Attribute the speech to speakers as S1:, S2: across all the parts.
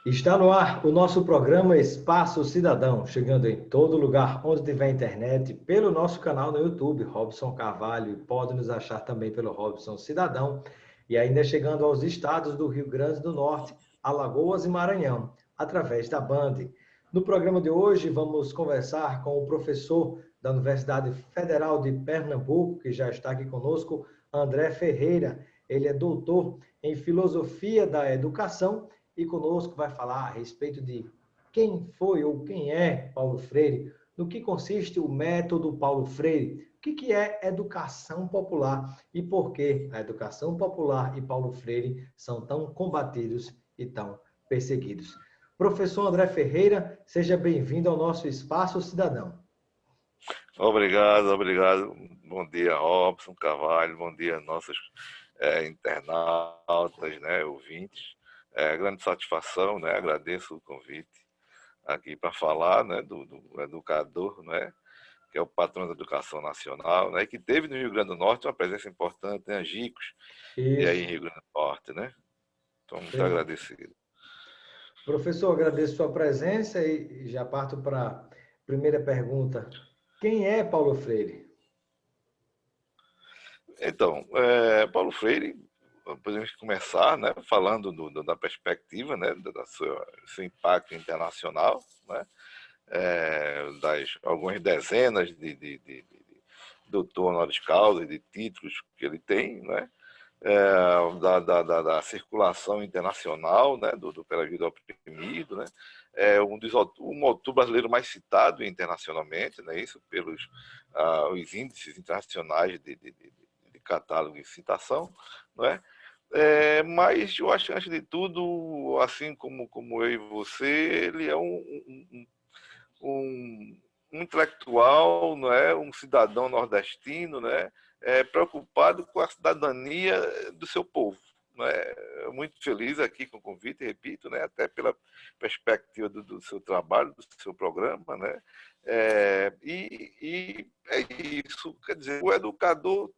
S1: Está no ar o nosso programa Espaço Cidadão, chegando em todo lugar onde tiver internet, pelo nosso canal no YouTube, Robson Carvalho, e pode nos achar também pelo Robson Cidadão, e ainda chegando aos estados do Rio Grande do Norte, Alagoas e Maranhão, através da Band. No programa de hoje, vamos conversar com o professor da Universidade Federal de Pernambuco, que já está aqui conosco, André Ferreira. Ele é doutor em Filosofia da Educação e conosco vai falar a respeito de quem foi ou quem é Paulo Freire, no que consiste o método Paulo Freire, o que é educação popular e por que a educação popular e Paulo Freire são tão combatidos e tão perseguidos. Professor André Ferreira, seja bem-vindo ao nosso Espaço Cidadão.
S2: Obrigado. Bom dia, Robson Carvalho, bom dia, nossos internautas, ouvintes. Grande satisfação, agradeço o convite aqui para falar do educador, que é o patrão da educação nacional, e que teve no Rio Grande do Norte uma presença importante em Angicos, e aí em Rio Grande do Norte, Estou muito agradecido.
S1: Professor, agradeço sua presença e já parto para a primeira pergunta. Quem é Paulo Freire?
S2: Então, Paulo Freire, podemos começar falando da perspectiva do seu impacto internacional, das algumas dezenas de doutor honoris causa, de títulos que ele tem, da circulação internacional do pedagogo oprimido, um autor brasileiro mais citado internacionalmente, isso pelos os índices internacionais de catálogo de citação, mas eu acho que, antes de tudo, assim como eu e você, ele é um intelectual, um cidadão nordestino, preocupado com a cidadania do seu povo. Muito feliz aqui com o convite, repito, até pela perspectiva do seu trabalho, do seu programa, e é isso, quer dizer, o educador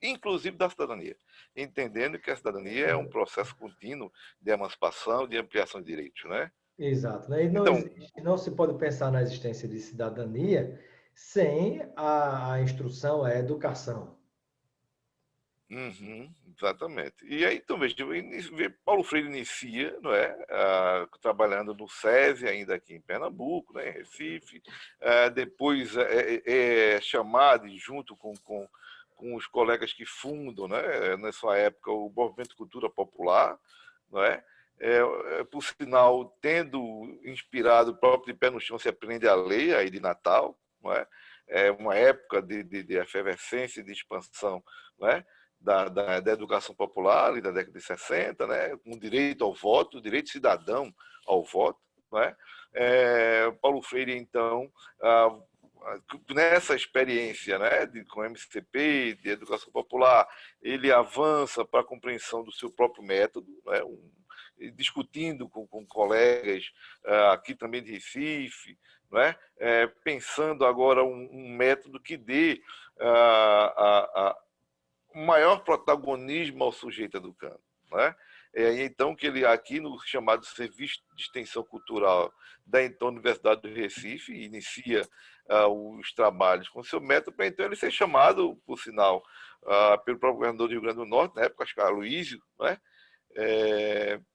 S2: inclusive da cidadania, entendendo que a cidadania é um processo contínuo de emancipação, de ampliação de direitos,
S1: Exato. E não se pode pensar na existência de cidadania sem a instrução, a educação.
S2: Exatamente. E aí, então, veja, Paulo Freire inicia, trabalhando no SESI, ainda aqui em Pernambuco, em Recife, depois é chamado, junto com os colegas que fundam, nessa época, o Movimento Cultura Popular, por sinal, tendo inspirado o próprio De Pé no Chão se aprende a ler, aí de Natal, é uma época de efervescência e de expansão, da educação popular, ali da década de 60, com direito ao voto, direito cidadão ao voto. Paulo Freire, então, nessa experiência com MCP, de educação popular, ele avança para a compreensão do seu próprio método, discutindo com colegas aqui também de Recife, pensando agora um método que dê um maior protagonismo ao sujeito educando. Então, que ele aqui no chamado Serviço de Extensão Cultural da então Universidade do Recife inicia os trabalhos com seu método, para então ele ser chamado, por sinal, pelo próprio governador do Rio Grande do Norte, na época, acho que era Aloysio,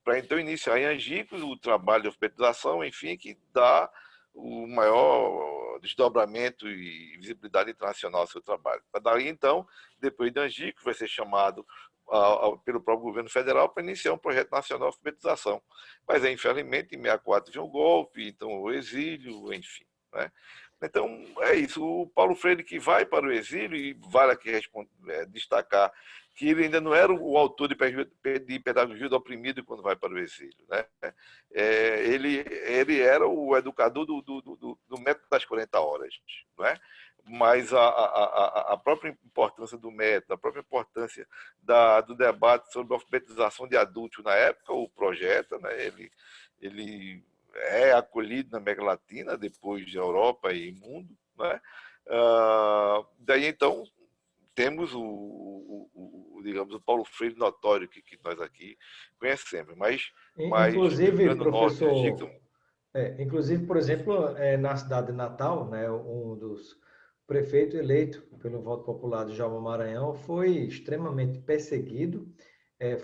S2: para então iniciar em Angicos o trabalho de alfabetização, enfim, que dá o maior desdobramento e visibilidade internacional ao seu trabalho. Daí, então, depois de Angicos, vai ser chamado pelo próprio governo federal para iniciar um projeto nacional de alfabetização. Mas, infelizmente, em 64 veio um golpe, então o exílio, enfim. Então, é isso. O Paulo Freire, que vai para o exílio, e vale aqui destacar que ele ainda não era o autor de Pedagogia do Oprimido quando vai para o exílio. Ele era o educador do método das 40 horas. Mas a própria importância do método, a própria importância do debate sobre a alfabetização de adultos na época, o projeta, ele é acolhido na América Latina, depois da Europa e mundo, né? Daí então temos digamos, o Paulo Freire notório que nós aqui conhecemos, mas o Rio
S1: Inclusive,
S2: Grande do Norte e Angico
S1: professor, inclusive, por exemplo, na cidade de Natal, né, um dos prefeitos eleito pelo voto popular de Djalma Maranhão foi extremamente perseguido,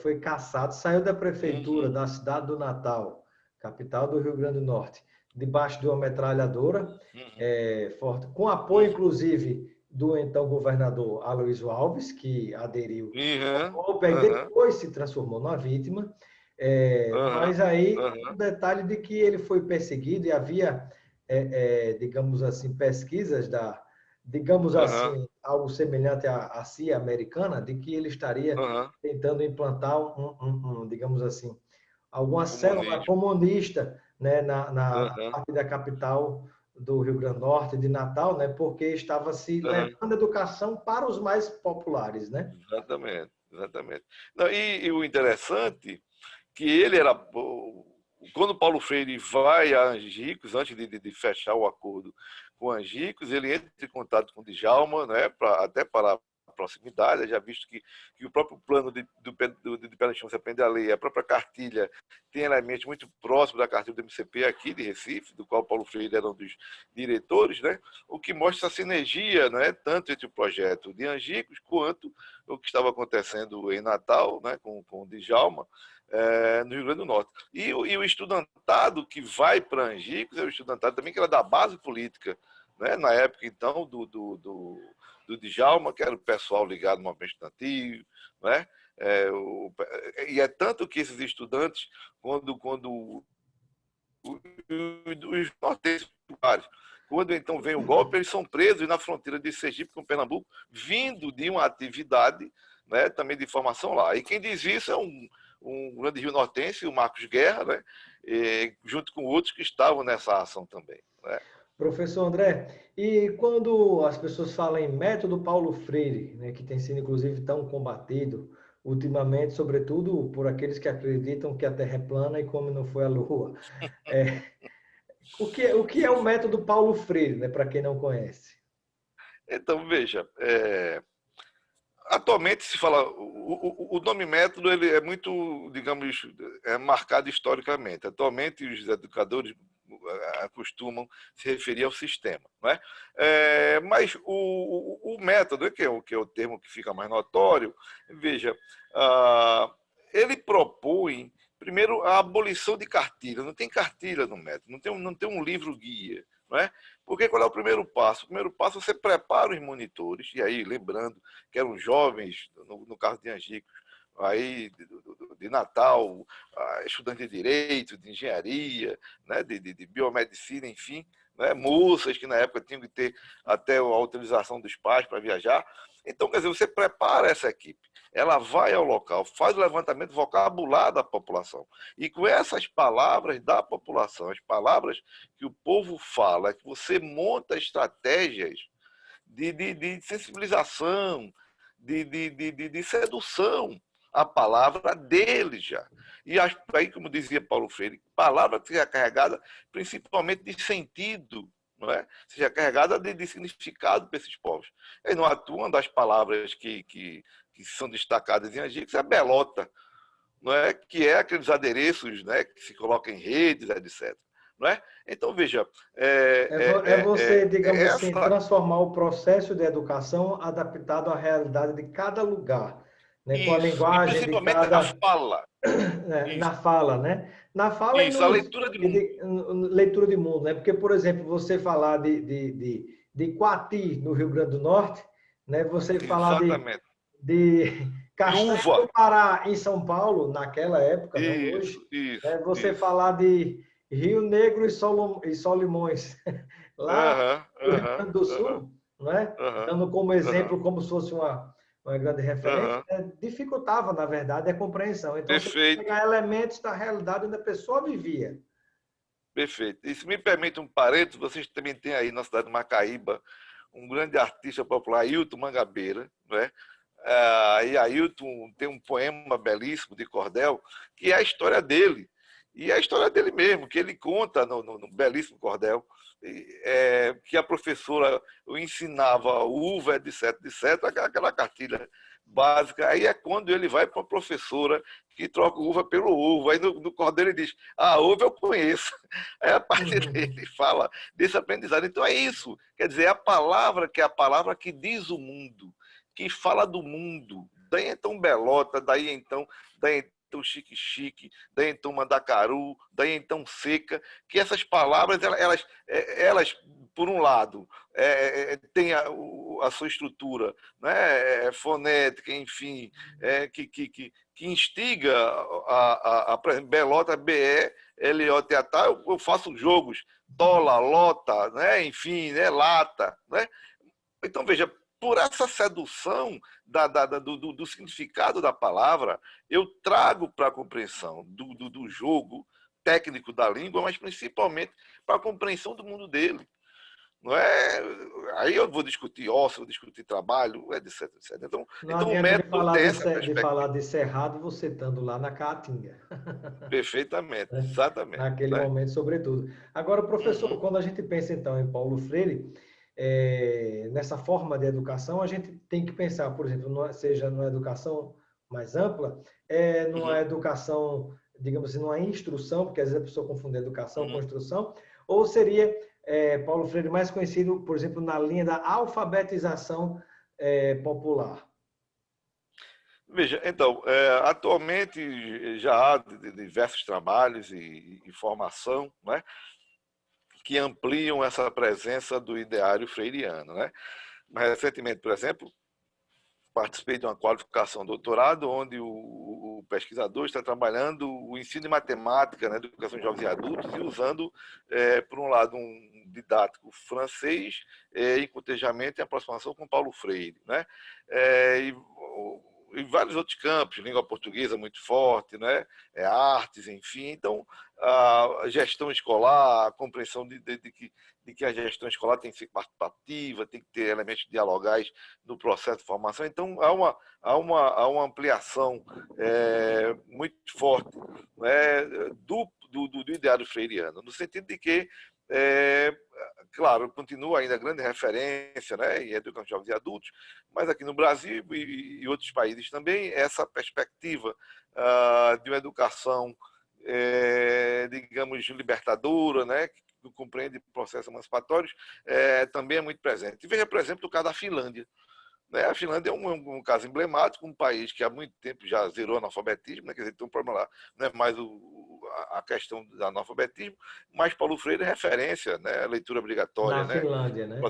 S1: foi cassado, saiu da prefeitura
S2: uhum,
S1: da cidade do Natal, capital do Rio Grande do Norte, debaixo de uma metralhadora,
S2: uhum,
S1: forte, com apoio,
S2: uhum,
S1: inclusive, do então governador Aloysio Alves, que aderiu ao
S2: uhum,
S1: golpe, e
S2: uhum,
S1: depois se transformou numa vítima.
S2: uhum,
S1: Mas aí o
S2: uhum,
S1: detalhe de que ele foi perseguido e havia, digamos assim, pesquisas digamos
S2: uhum,
S1: assim, algo semelhante à CIA americana, de que ele estaria
S2: uhum.
S1: tentando implantar digamos assim, alguma célula
S2: Comunismo.
S1: comunista, né, na
S2: Uhum,
S1: parte da capital do Rio Grande do Norte, de Natal, né, porque estava se
S2: uhum.
S1: levando educação para os mais populares, né?
S2: Exatamente, exatamente. Não, e o interessante que ele era. Quando Paulo Freire vai a Angicos, antes de fechar o acordo com Angicos, ele entra em contato com Djalma, né, até para a proximidade, já visto que o próprio plano de Pé no Chão se aprende a lei, a própria cartilha tem elementos muito próximos da cartilha do MCP aqui de Recife, do qual Paulo Freire era um dos diretores, né, o que mostra essa sinergia, né, tanto entre o projeto de Angicos quanto o que estava acontecendo em Natal, né, com o Djalma, no Rio Grande do Norte. E o estudantado que vai para Angicos é o estudantado também que era da base política, né? Na época, então, do Djalma, que era o pessoal ligado ao movimento estudantil, né? E é tanto que esses estudantes, quando os nortenses, quando então vem o golpe, eles são presos na fronteira de Sergipe com Pernambuco, vindo de uma atividade, né, também de formação lá. E quem diz isso é um grande rio-nortense, o Marcos Guerra, né, junto com outros que estavam nessa ação também. Né?
S1: Professor André, e quando as pessoas falam em método Paulo Freire, né, que tem sido inclusive tão combatido ultimamente, sobretudo por aqueles que acreditam que a Terra é plana e como não foi a Lua, é, o que é o método Paulo Freire, né, para quem não conhece?
S2: Então, veja, atualmente se fala, o nome método ele é muito, digamos, marcado historicamente. Atualmente os educadores acostumam se referir ao sistema. Não é? Mas o método, que é o termo que fica mais notório, veja, ele propõe, primeiro, a abolição de cartilha. Não tem cartilha no método, não tem um livro-guia. Não é? Porque qual é o primeiro passo? O primeiro passo é você prepara os monitores, e aí, lembrando que eram jovens, no caso de Angicos, aí de Natal, estudantes de direito, de engenharia, né, de biomedicina, enfim, né, moças que na época tinham que ter até a autorização dos pais para viajar. Então, quer dizer, você prepara essa equipe, ela vai ao local, faz o levantamento vocabular da população. E com essas palavras da população, as palavras que o povo fala, que você monta estratégias de sensibilização, de sedução a palavra dele já. E aí, como dizia Paulo Freire, palavra que seja carregada principalmente de sentido, não é? Seja carregada de significado para esses povos. E não atuam das palavras que são destacadas em Angicos, é a belota, não é? Que é aqueles adereços, né, que se colocam em redes, etc. Não é? Então, veja,
S1: É você, digamos assim,
S2: essa.
S1: transformar o processo de educação adaptado à realidade de cada lugar, né? Com a
S2: Isso, e
S1: linguagem de
S2: principalmente a
S1: cada,
S2: fala.
S1: na
S2: Isso,
S1: fala, né? Na fala
S2: isso, a leitura de mundo.
S1: leitura de mundo, né? Porque, por exemplo, você falar de Coati, no Rio Grande do Norte, né? Você falar
S2: Exatamente.
S1: de
S2: E
S1: Castanha
S2: uva.
S1: do Pará, em São Paulo, naquela época, não hoje,
S2: Isso, isso,
S1: né? Você
S2: isso.
S1: falar de Rio Negro e Solimões, lá
S2: Aham,
S1: no Rio
S2: aham,
S1: Grande do
S2: aham,
S1: Sul, né?
S2: aham,
S1: Dando como
S2: aham,
S1: exemplo, como se fosse uma grande referência,
S2: aham.
S1: né? Dificultava, na verdade, a compreensão. Então, você tem que
S2: Perfeito,
S1: pegar elementos da realidade onde a pessoa vivia.
S2: perfeito. E se me permite um parênteses, vocês também têm aí na cidade de Macaíba um grande artista popular, Ailton Mangabeira, não é? E Ailton tem um poema belíssimo de cordel, que é a história dele. E a história dele mesmo, que ele conta no belíssimo cordel, que a professora o ensinava uva, etc, etc, aquela cartilha básica. Aí é quando ele vai para a professora que troca uva pelo ovo. Aí no cordel ele diz, a uva eu conheço. Aí a partir daí ele fala desse aprendizado. Então é isso. Quer dizer, a palavra que é a palavra que diz o mundo, que fala do mundo. Daí então Belota, daí então chique-chique, daí então mandacaru, daí então seca, que essas palavras, elas por um lado, têm a sua estrutura, né, fonética, enfim, que instiga por exemplo, Belota, B-E-L-O-T-A, eu faço jogos, tola, lota, né, enfim, né, lata, né? Então, veja, por essa sedução do significado da palavra, eu trago para a compreensão do jogo técnico da língua, mas principalmente para a compreensão do mundo dele. Não é? Aí eu vou discutir ócio, vou discutir trabalho, etc, etc.
S1: Não
S2: Então o
S1: adianta
S2: método tem essa
S1: de falar
S2: perspectiva.
S1: de Cerrado você estando lá na Caatinga.
S2: Perfeitamente,
S1: Né?
S2: exatamente.
S1: Naquele
S2: Né?
S1: momento, sobretudo. Agora, professor,
S2: Uhum,
S1: quando a gente pensa então em Paulo Freire, nessa forma de educação, a gente tem que pensar, por exemplo, seja numa educação mais ampla, numa
S2: uhum,
S1: educação, digamos assim, numa instrução, porque às vezes a pessoa confunde educação com
S2: uhum.
S1: instrução, ou seria Paulo Freire mais conhecido, por exemplo, na linha da alfabetização popular?
S2: Veja, então, atualmente já há diversos trabalhos e formação, né, que ampliam essa presença do ideário freiriano. Né? Mas, recentemente, por exemplo, participei de uma qualificação doutorado, onde o pesquisador está trabalhando o ensino de matemática na educação de jovens e adultos e usando, por um lado, um didático francês em cotejamento e aproximação com Paulo Freire. Né? E vários outros campos, língua portuguesa muito forte, né? Artes, enfim. Então, a gestão escolar, a compreensão de que a gestão escolar tem que ser participativa, tem que ter elementos dialogais no processo de formação. Então, há uma ampliação muito forte, né, do ideário freiriano, no sentido de que, claro, continua ainda grande referência, né, em educação de jovens e adultos, mas aqui no Brasil e outros países também, essa perspectiva de uma educação, digamos, libertadora, né, que compreende processos emancipatórios, também é muito presente. E veja, por exemplo, o caso da Finlândia. Né? A Finlândia é um caso emblemático, um país que há muito tempo já zerou o analfabetismo, né? Quer dizer, tem um problema lá, não é mais a questão do analfabetismo, mas Paulo Freire é referência, né? A leitura
S1: Na
S2: obrigatória, né?
S1: Finlândia, né?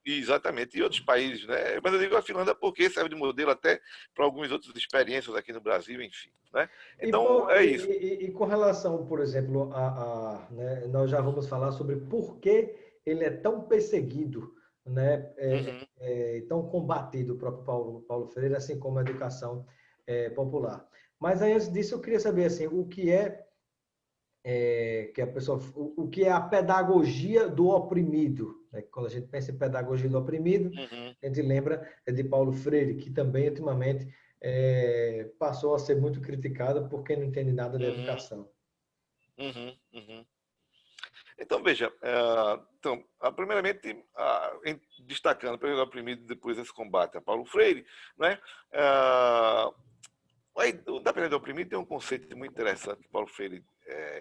S2: Exatamente, e outros países, né? Mas eu digo a Finlândia porque serve de modelo até para algumas outras experiências aqui no Brasil, enfim. Né? Então, é isso.
S1: Com relação, por exemplo, né, nós já vamos falar sobre por que ele é tão perseguido, né,
S2: Uhum.
S1: tão combatido, o próprio Paulo Freire, assim como a educação popular. Mas aí, antes disso, eu queria saber assim, o que que a pessoa, o que é a pedagogia do oprimido, né? Quando a gente pensa em pedagogia do oprimido,
S2: Uhum.
S1: a gente lembra de Paulo Freire, que também ultimamente passou a ser muito criticado por quem não entende nada de
S2: Uhum.
S1: educação.
S2: Uhum. Uhum. Então, veja, primeiramente, destacando pelo oprimido depois desse combate a Paulo Freire, né, o dependente do oprimido tem um conceito muito interessante que Paulo Freire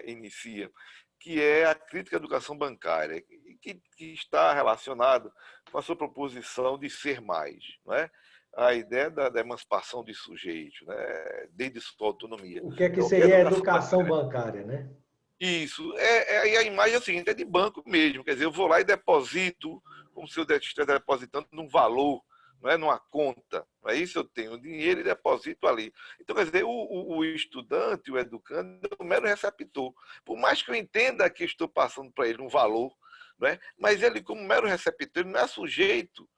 S2: inicia, que é a crítica à educação bancária, que está relacionado com a sua proposição de ser mais, não é? A ideia da emancipação de sujeito, né, desde sua autonomia.
S1: O que é que
S2: Então, o que é
S1: seria a
S2: educação
S1: educação
S2: bancária?
S1: bancária, né?
S2: Isso. E a imagem é a seguinte, é de banco mesmo. Quer dizer, eu vou lá e deposito, como se eu estivesse depositando num valor, não é numa conta. Não é isso? Eu tenho dinheiro e deposito ali. Então, quer dizer, o estudante, o educando, é um mero receptor. Por mais que eu entenda que estou passando para ele um valor, não é? Mas ele, como mero receptor, ele não é sujeito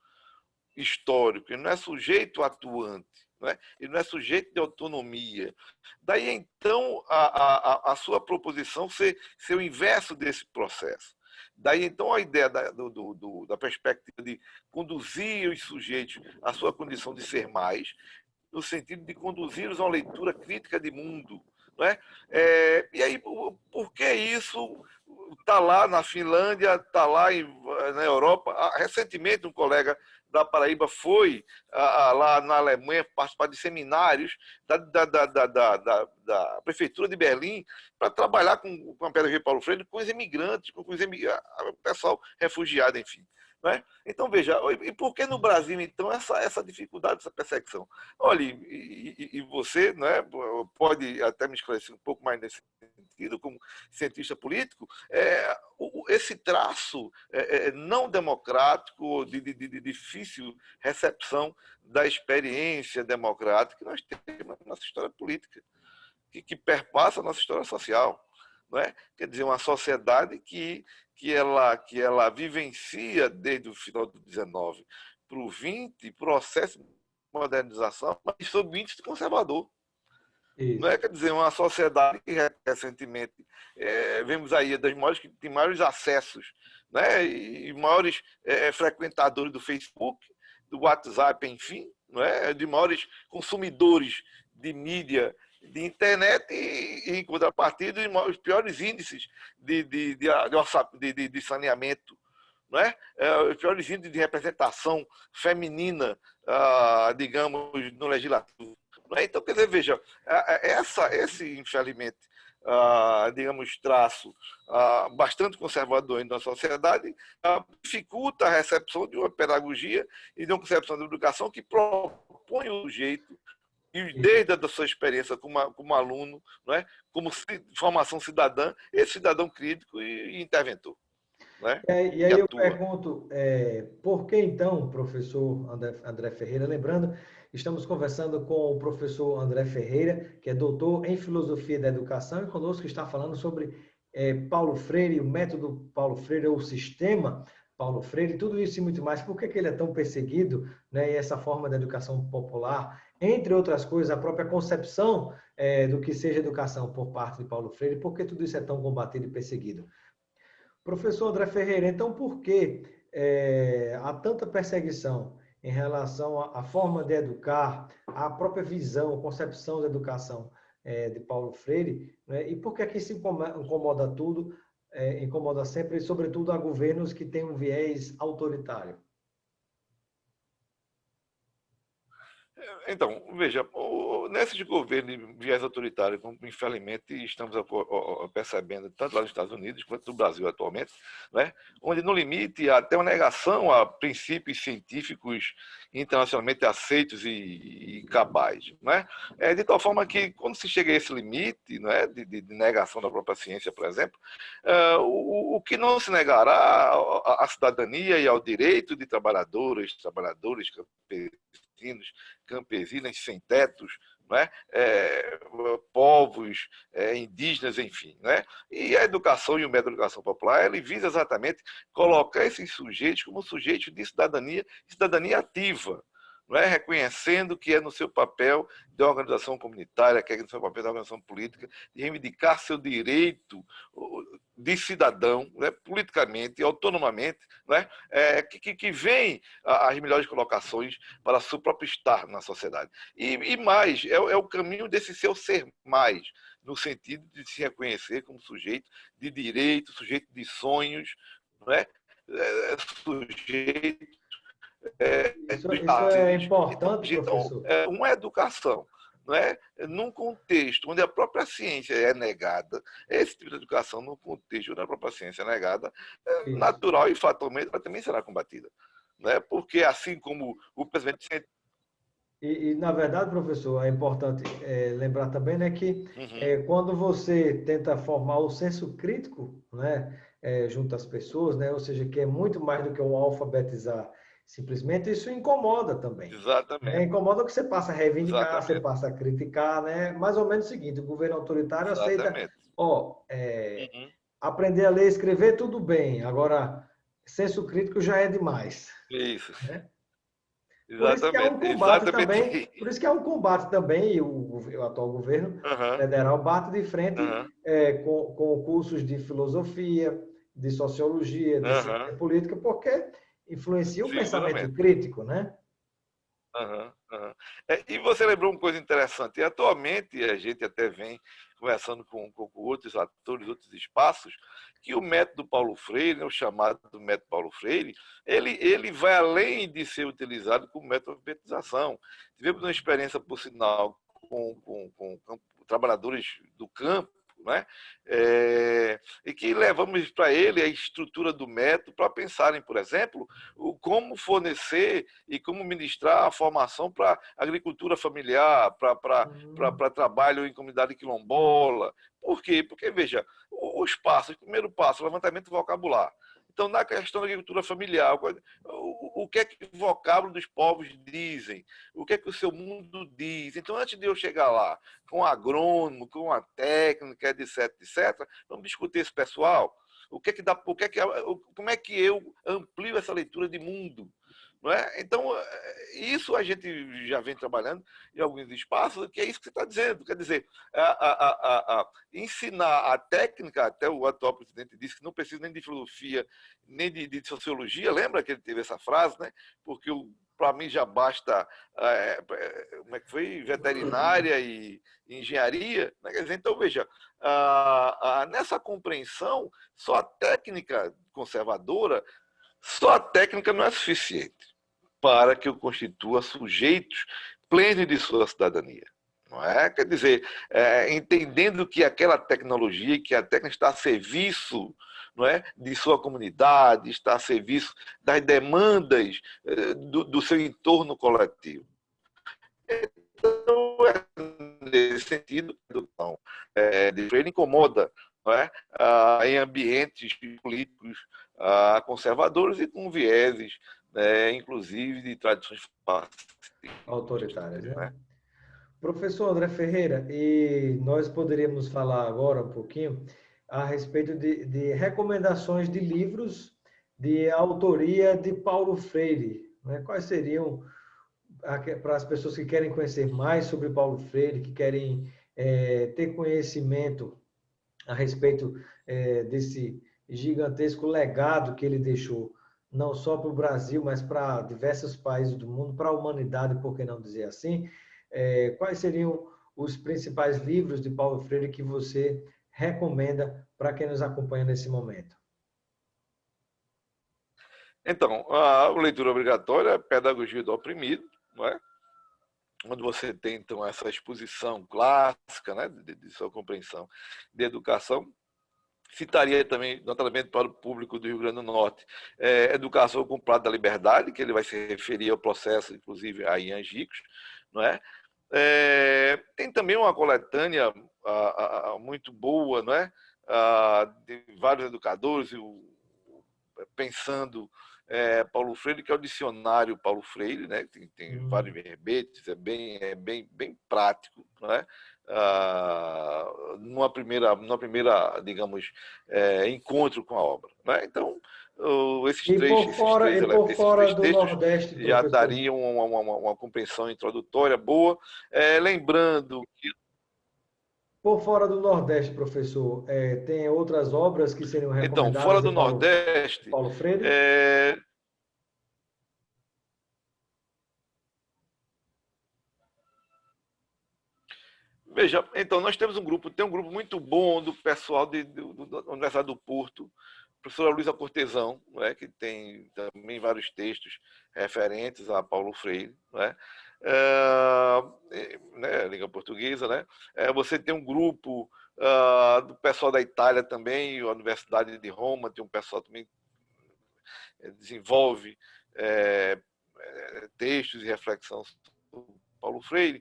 S2: histórico, ele não é sujeito atuante, não é? Ele não é sujeito de autonomia. Daí, então, a sua proposição ser o inverso desse processo. Daí, então, a ideia da perspectiva de conduzir os sujeitos à sua condição de ser mais, no sentido de conduzi-los a uma leitura crítica de mundo, Não é? E aí, por que isso está lá na Finlândia, está lá na Europa? Recentemente, um colega da Paraíba foi lá na Alemanha participar de seminários da Prefeitura de Berlim para trabalhar com a Pedra Paulo Freire, com os imigrantes, com o pessoal refugiado, enfim. Não é? Então, veja, e por que no Brasil, então, essa dificuldade, essa perseguição? Olha, e você, não é, pode até me esclarecer um pouco mais nesse sentido, como cientista político, esse traço não democrático, de difícil recepção da experiência democrática que nós temos na nossa história política, que perpassa a nossa história social. Não é? Quer dizer, uma sociedade que ela vivencia desde o final do 19 para o 20 processo de modernização, mas sob índice conservador. Não é?
S1: Isso.
S2: Quer dizer, uma sociedade que recentemente vemos aí das maiores que tem maiores acessos, né? E maiores frequentadores do Facebook, do WhatsApp, enfim, não é? De maiores consumidores de mídia, de internet e em contrapartida, os piores índices de saneamento, não é? Os piores índices de representação feminina, digamos, no legislativo. Não é? Então, quer dizer, veja, esse, infelizmente, digamos, traço bastante conservador na sociedade dificulta a recepção de uma pedagogia e de uma concepção da educação que propõe o jeito, e desde a sua experiência como aluno, não é? Como formação cidadã, esse cidadão crítico e interventor. Não é?
S1: E aí eu pergunto, por que então, professor André Ferreira, lembrando, estamos conversando com o professor André Ferreira, que é doutor em Filosofia da Educação, e conosco está falando sobre Paulo Freire, o método Paulo Freire, ou o sistema Paulo Freire, tudo isso e muito mais. Por que ele é tão perseguido, né? E essa forma da educação popular, entre outras coisas, a própria concepção do que seja educação por parte de Paulo Freire, por que tudo isso é tão combatido e perseguido? Professor André Ferreira, então por que há tanta perseguição em relação à forma de educar, à própria visão, concepção da educação de Paulo Freire, né? E por que aqui se incomoda tudo, incomoda sempre, e sobretudo a governos que têm um viés autoritário?
S2: Então, veja, nesse governo de viés autoritário, como infelizmente estamos percebendo tanto lá nos Estados Unidos quanto no Brasil atualmente, né, onde no limite há até uma negação a princípios científicos internacionalmente aceitos e cabais. Né? De tal forma que, quando se chega a esse limite, né, de negação da própria ciência, por exemplo, o que não se negará à cidadania e ao direito de trabalhadores, campesinas sem tetos, né? Povos indígenas, enfim. Né? E a educação e o método de educação popular, ele visa exatamente colocar esses sujeitos como sujeitos de cidadania ativa, não é? Reconhecendo que é no seu papel de organização comunitária, que é no seu papel de organização política, de reivindicar seu direito de cidadão, né? Politicamente, autonomamente, né? Que vem às melhores colocações para o seu próprio estar na sociedade. E mais, é o caminho desse seu ser mais, no sentido de se reconhecer como sujeito de direito, sujeito de sonhos, não é? Sujeito
S1: Isso é importante,
S2: então,
S1: professor.
S2: uma educação, não é? Num contexto onde a própria ciência é negada, esse tipo de educação, num contexto onde a própria ciência é negada,
S1: Isso.
S2: natural e fatalmente ela também será combatida. Não é? Porque, assim como o pensamento científico.
S1: Na verdade, professor, é importante lembrar também, né, que quando você tenta formar o senso crítico, né, junto às pessoas, né, ou seja, que é muito mais do que um alfabetizar, simplesmente isso incomoda também.
S2: Exatamente.
S1: Incomoda que você passa a reivindicar, você
S2: Exatamente.
S1: passa a criticar, né? Mais ou menos o seguinte: o governo autoritário aceita,
S2: Exatamente.
S1: aprender a ler e escrever, tudo bem, agora, senso crítico já é demais.
S2: Isso.
S1: Né? Por isso que há um
S2: Exatamente.
S1: combate também,
S2: Exatamente.
S1: por isso que há um combate também, e o atual governo federal bate de frente com cursos de filosofia, de sociologia, de ciência política, porque influencia o pensamento
S2: Seguramente.
S1: crítico, né?
S2: Aham, aham. E você lembrou uma coisa interessante. E atualmente a gente até vem conversando com outros atores, outros espaços, que o método Paulo Freire, né, o chamado método Paulo Freire, ele vai além de ser utilizado como método de alfabetização. Tivemos uma experiência, por sinal, com trabalhadores do campo, né? E que levamos para ele a estrutura do método para pensarem, por exemplo, como fornecer e como ministrar a formação para agricultura familiar, para trabalho em comunidade quilombola. Por quê? Porque, veja, os passos, o primeiro passo, levantamento vocabular. Então, na questão da agricultura familiar, o que é que o vocábulo dos povos dizem? O que é que o seu mundo diz? Então, antes de eu chegar lá com agrônomo, com a técnica, etc, etc, vamos discutir esse pessoal. O que é que dá, como é que eu amplio essa leitura de mundo? Não é? Então, isso a gente já vem trabalhando em alguns espaços, que é isso que você está dizendo. Quer dizer, ensinar a técnica, até o atual presidente disse que não precisa nem de filosofia, nem de sociologia, lembra que ele teve essa frase, né? Porque para mim já basta como é que foi? Veterinária e engenharia. Né? Quer dizer, então, veja, nessa compreensão, só a técnica conservadora, só a técnica não é suficiente para que eu constitua sujeitos plenos de sua cidadania. Não é? Quer dizer, entendendo que aquela tecnologia, que a técnica está a serviço, não é, de sua comunidade, está a serviço das demandas do seu entorno coletivo. Então, nesse sentido, então, de Freire incomoda, não é? Em ambientes políticos conservadores e com vieses, né, inclusive de tradições
S1: Autoritárias, né?
S2: né?
S1: Professor André Ferreira, e nós poderíamos falar agora um pouquinho a respeito de recomendações de livros de autoria de Paulo Freire, né? Quais seriam para as pessoas que querem conhecer mais sobre Paulo Freire, que querem ter conhecimento a respeito desse gigantesco legado que ele deixou, não só para o Brasil, mas para diversos países do mundo, para a humanidade, por que não dizer assim? Quais seriam os principais livros de Paulo Freire que você recomenda para quem nos acompanha nesse momento?
S2: Então, a leitura obrigatória é a Pedagogia do Oprimido, não é? Onde você tem, então, essa exposição clássica, né, de sua compreensão de educação. Citaria também, notadamente para o público do Rio Grande do Norte, Educação com o Prato da Liberdade, que ele vai se referir ao processo, inclusive, a Ian Gicos, não é? Tem também uma coletânea muito boa, não é? De vários educadores, pensando Paulo Freire, que é o dicionário Paulo Freire, né? Tem vários verbetes, bem prático, não é? Numa primeira, digamos, encontro com a obra, né? Então,
S1: E por
S2: esses
S1: fora
S2: três
S1: do
S2: textos
S1: Nordeste,
S2: já
S1: professor?
S2: dariam uma compreensão introdutória boa, lembrando que
S1: Por fora do Nordeste, professor, tem outras obras que seriam
S2: então,
S1: recomendadas
S2: fora
S1: de
S2: do Nordeste,
S1: Paulo Freire?
S2: é, veja, então nós temos tem um grupo muito bom do pessoal da Universidade do Porto, a professora Luísa Cortesão, né, que tem também vários textos referentes a Paulo Freire, né, né, língua portuguesa, né. Você tem um grupo do pessoal da Itália também, a Universidade de Roma tem um pessoal também que desenvolve textos e reflexão sobre Paulo Freire.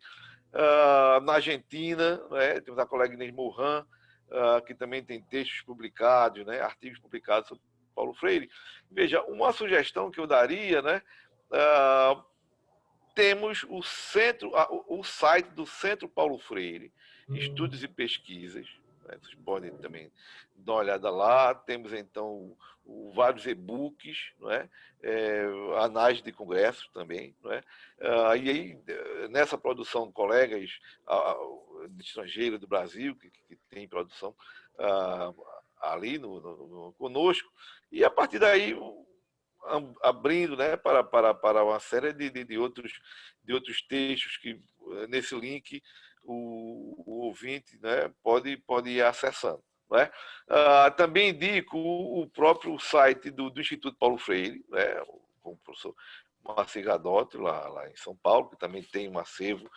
S2: Na Argentina, né, temos a colega Inês Morin, que também tem textos publicados, né, artigos publicados sobre Paulo Freire. Veja, uma sugestão que eu daria, né, temos o site do Centro Paulo Freire, Estudos e Pesquisas. Né, vocês podem também dar uma olhada lá. Temos, então, vários e-books, não é? Anais de congressos também. Não é? E aí, nessa produção, colegas de estrangeiro do Brasil, que tem produção ali conosco, e a partir daí abrindo, né, para uma série de outros textos que, nesse link, o ouvinte, né, pode ir acessando. Né? Também indico o próprio site do Instituto Paulo Freire, né, com o professor Moacir Gadotti, lá em São Paulo, que também tem um acervo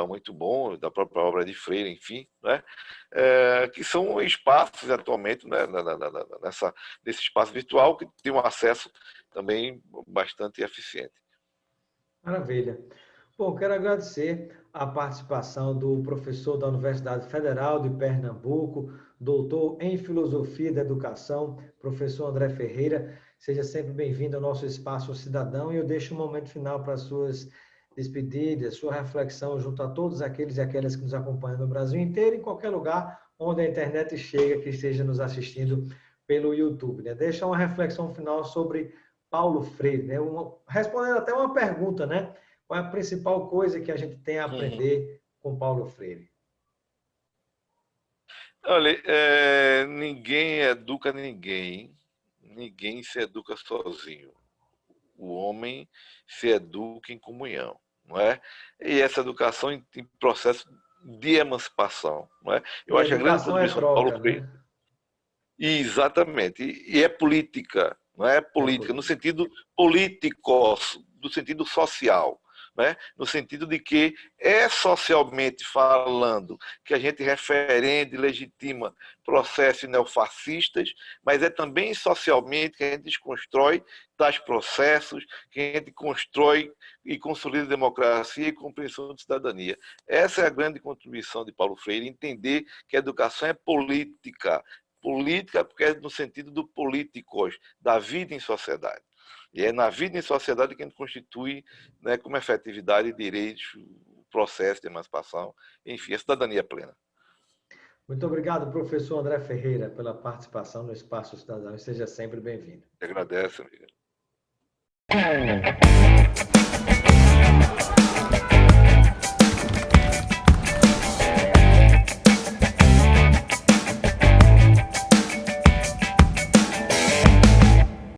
S2: muito bom da própria obra de Freire, enfim, né? Que são espaços atualmente, né, nesse espaço virtual, que tem um acesso também bastante eficiente.
S1: Maravilha. Bom, quero agradecer a participação do professor da Universidade Federal de Pernambuco, doutor em Filosofia da Educação, professor André Ferreira. Seja sempre bem-vindo ao nosso Espaço Cidadão e eu deixo um momento final para suas despedidas, sua reflexão junto a todos aqueles e aquelas que nos acompanham no Brasil inteiro, em qualquer lugar onde a internet chega, que esteja nos assistindo pelo YouTube. Né? Deixa uma reflexão final sobre Paulo Freire, né? Respondendo até uma pergunta, né? Qual é a principal coisa que a gente tem a aprender com Paulo Freire?
S2: Olha, ninguém educa ninguém, ninguém se educa sozinho. O homem se educa em comunhão, não é? E essa educação em processo de emancipação, não é? Eu
S1: E a
S2: acho que a grande
S1: educação é
S2: contribuição de Paulo
S1: troca,
S2: Freire,
S1: né?
S2: exatamente, e é política, não é
S1: É
S2: política no
S1: política.
S2: sentido político, do sentido social, né? No sentido de que é socialmente falando que a gente referenda e legitima processos neofascistas, mas é também socialmente que a gente desconstrói tais processos, que a gente constrói e consolida a democracia e compreensão de cidadania. Essa é a grande contribuição de Paulo Freire, entender que a educação é política, política porque é no sentido do políticos, da vida em sociedade. E é na vida em sociedade que a gente constitui, né, como efetividade, direitos, o processo de emancipação, enfim, a cidadania plena.
S1: Muito obrigado, professor André Ferreira, pela participação no Espaço Cidadão e seja sempre bem-vindo.
S2: Eu agradeço, amiga.